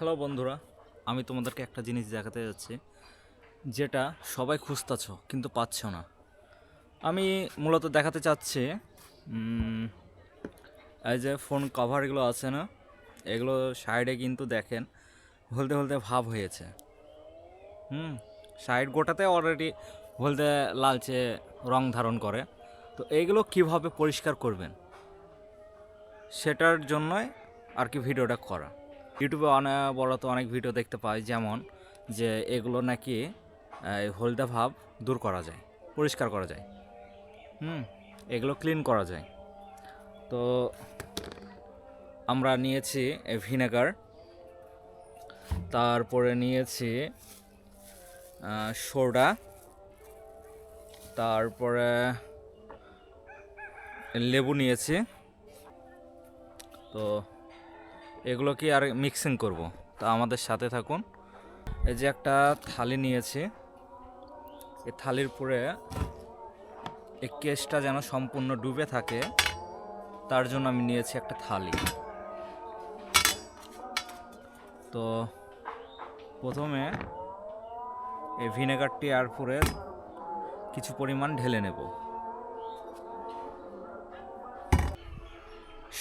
Hello বন্ধুরা, আমি তোমাদেরকে একটা জিনিস দেখাতে যাচ্ছি যেটা সবাই খুঁজতেছ কিন্তু পাচ্ছ না। আমি মূলত দেখাতে চাচ্ছি এই যে ফোন কভার এগুলো আছে না, এগুলো সাইডে কিন্তু দেখেন হলদে হলদে ভাব হয়েছে। সাইড গোটাতে অলরেডি হলদে লালচে রং ধারণ করে। তো এইগুলো কিভাবে পরিষ্কার করবেন সেটার জন্যই আর কি ভিডিওটা করা। ইউটিউবে অনবরত অনেক ভিডিও দেখতে পাই, যেমন যে এগুলো নাকি হলদে ভাব দূর করা যায়, পরিষ্কার করা যায়, এগুলো ক্লিন করা যায়। তো আমরা নিয়েছি ভিনেগার, তারপরে নিয়েছি সোডা, তারপরে লেবু নিয়েছি। তো এগুলো কি আর মিক্সিং করব, তা আমাদের সাথে থাকুন। এই যে একটা থালি নিয়েছি, এই থালির উপরে এই কেসটা যেন সম্পূর্ণ ডুবে থাকে তার জন্য আমি নিয়েছি একটা থালি। তো প্রথমে এই ভিনেগারটি আর পুরে কিছু পরিমাণ ঢেলে নেব।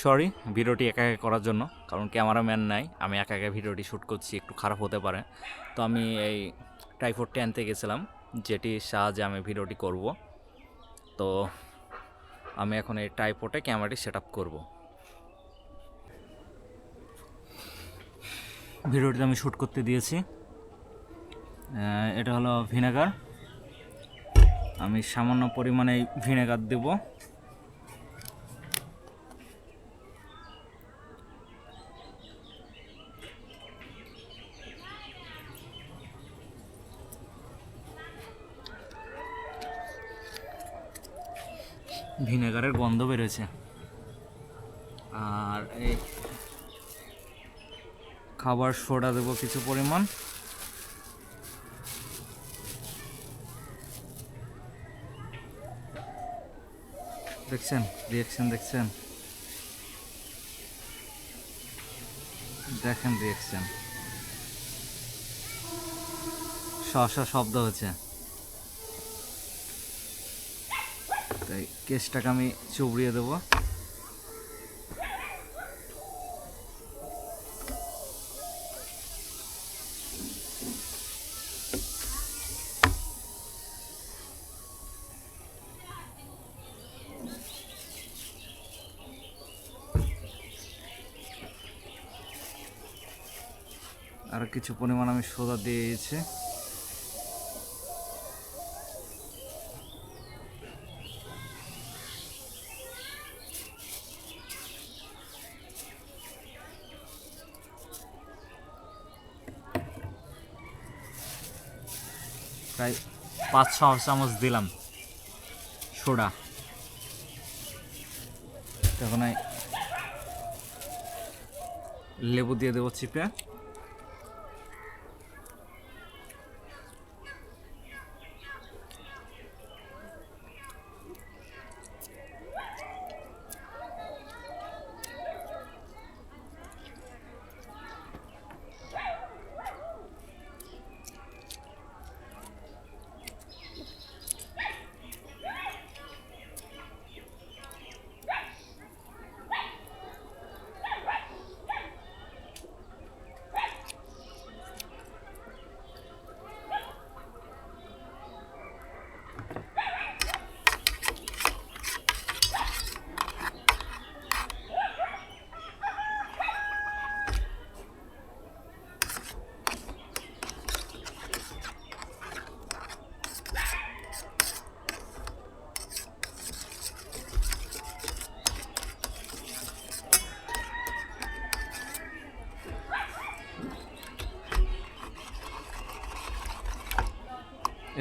সরি ভিডিওটি একা একা করার জন্য, কারণ ক্যামেরাম্যান নাই, আমি একা একা ভিডিওটি শ্যুট করছি, একটু খারাপ হতে পারে। তো আমি এই ট্রাইপডটি আনতে গেছিলাম, যেটির সাহায্যে আমি ভিডিওটি করব। তো আমি এখন এই ট্রাইপডে ক্যামেরাটি সেট আপ করবো। ভিডিওটি আমি শ্যুট করতে দিয়েছি। এটা হলো ভিনেগার, আমি সামান্য পরিমাণে ভিনেগার দেব। ভিনেগারের গন্ধ বেরোছে। আর এই খাবার সোডা দেব কিছু পরিমাণ। দেখছেন রিয়াকশন, দেখছেন, দেখেন রিয়াকশন, শসা শব্দ হচ্ছে। তাই কেসটাকে আমি চুবড়িয়ে দেবো। আর কিছু পরিমাণ আমি সোডা দিয়েছি। প্রায় 5-6 চামচ দিলাম সোডা। তখন লেবু দিয়ে দেবো চিপে।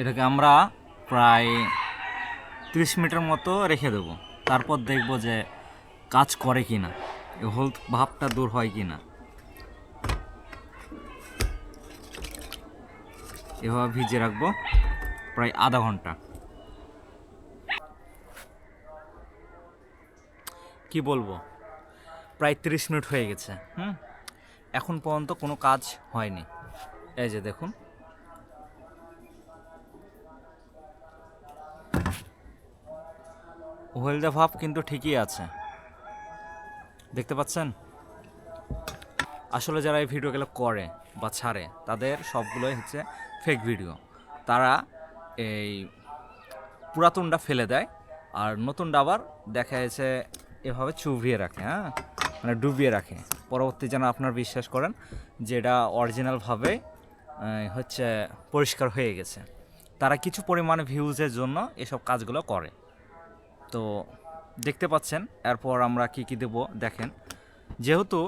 এটাকে আমরা প্রায় 30 মিনিটের মতো রেখে দেব। তারপর দেখব যে কাজ করে কি না, হলুদ ভাবটা দূর হয় কি না। এভাবে ভিজিয়ে রাখবো প্রায় আধা ঘন্টা। কি বলবো, প্রায় 30 মিনিট হয়ে গেছে। এখন পর্যন্ত কোনো কাজ হয়নি। এই যে দেখুন, হলদে ভাব কিন্তু ঠিকই আছে, দেখতে পাচ্ছেন। আসলে যারা এই ভিডিওগুলো করে বা ছাড়ে তাদের সবগুলোই হচ্ছে ফেক ভিডিও। তারা এই পুরাতনটা ফেলে দেয় আর নতুনটা আবার দেখা যাচ্ছে এভাবে চুবিয়ে রাখে, হ্যাঁ, মানে ডুবিয়ে রাখে। পরবর্তী যেন আপনার বিশ্বাস করেন যে এটা অরিজিনালভাবে হচ্ছে পরিষ্কার হয়ে গেছে। তারা কিছু পরিমাণে ভিউজের জন্য এসব কাজগুলো করে। তো দেখতে পাচ্ছেন এরপর আমরা কি কি দেব দেখেন। যেহেতু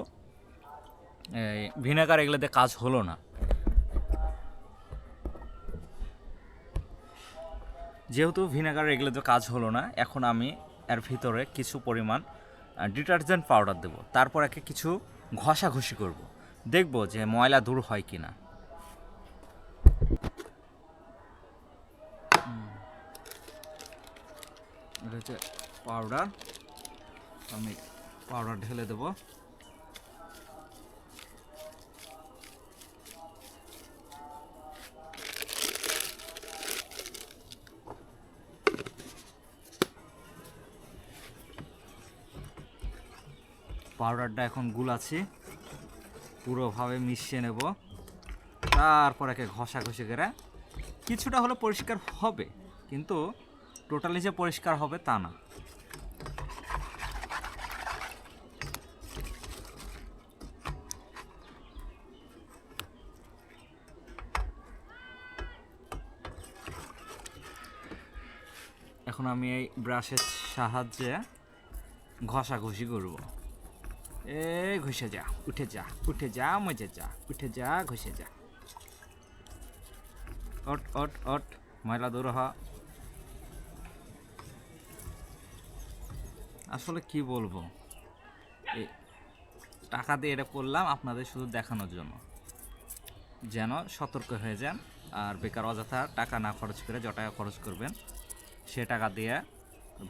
ভিনেগার এগুলোতে কাজ হলো না, এখন আমি এর ভিতরে কিছু পরিমাণ ডিটারজেন্ট পাউডার দেব। তারপর একে কিছু ঘষাঘষি করব, দেখব যে ময়লা দূর হয় কি না। এটা হচ্ছে পাউডার, আমি পাউডার ঢেলে দেবো। পাউডারটা এখন গুলাচ্ছি, পুরোভাবে মিশিয়ে নেব। তারপর একে ঘষাঘষি করে কিছুটা হলে পরিষ্কার হবে, কিন্তু টোটালি যে পরিষ্কার হবে তা না। এখন আমি এই ব্রাশের সাহায্যে ঘষাঘষি করব। ঘষে যা, উঠে যা, উঠে যা, মজে যা, উঠে যা, ঘষে যা। অট অট অট, ময়লা দূর হ। আসলে কি বলবো, এই টাকা দিয়ে এটা করলাম আপনাদের শুধু দেখানোর জন্য, যেন সতর্ক হয়ে যান আর বেকার অযথা টাকা না খরচ করে যত টাকা খরচ করবেন সে টাকা দিয়ে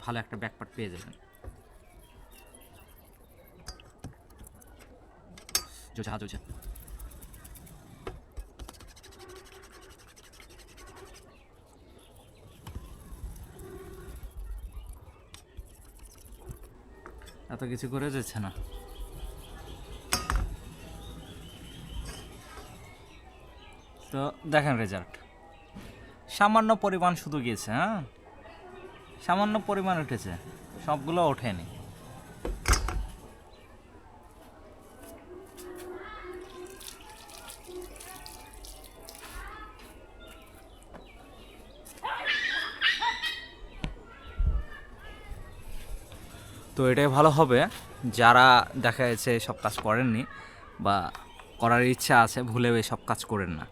ভালো একটা ব্যাকপার্ট পেয়ে যাবেন। হাত চলছে। এত কিছু করে যাচ্ছে না। তো দেখেন রেজাল্ট, সামান্য পরিমাণ শুধু গিয়েছে, হ্যাঁ, সামান্য পরিমাণ উঠেছে, সবগুলো ওঠেনি। তো এটাই ভালো হবে যারা দেখা যাচ্ছে সব কাজ করেননি বা করার ইচ্ছা আছে, ভুলেও সব কাজ করেন না,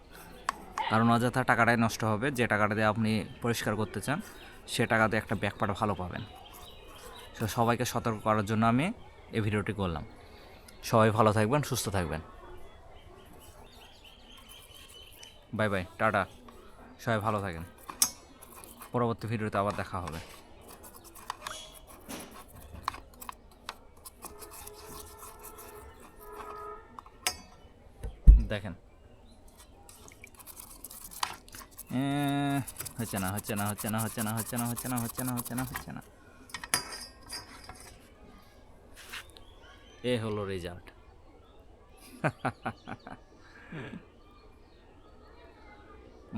কারণ অযথা টাকাটাই নষ্ট হবে। যে টাকাটা দিয়ে আপনি পরিষ্কার করতে চান সে টাকা দিয়ে একটা ব্যাকপার্ট ভালো পাবেন। তো সবাইকে সতর্ক করার জন্য আমি এই ভিডিওটি করলাম। সবাই ভালো থাকবেন, সুস্থ থাকবেন। বাই বাই, টাটা, সবাই ভালো থাকেন। পরবর্তী ভিডিওতে আবার দেখা হবে। দেখেন হচ্ছে না, হচ্ছে না, হচ্ছে না, হচ্ছে না, হচ্ছে না, হচ্ছে না, হচ্ছে না, হচ্ছে না, হচ্ছে না। এ হলো রেজাল্ট।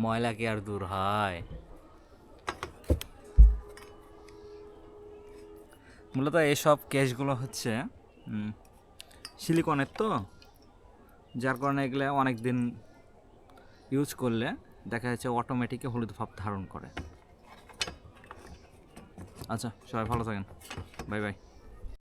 ময়লা কি আর দূর হয়? মূলত এইসব কেসগুলো হচ্ছে সিলিকনের, তো যার কারণে এগুলো অনেক দিন ইউজ করলে দেখা যাচ্ছে অটোমেটিকই হলুদ ভাব ধারণ করে। আচ্ছা, সবাই ভালো থাকেন, বাই বাই।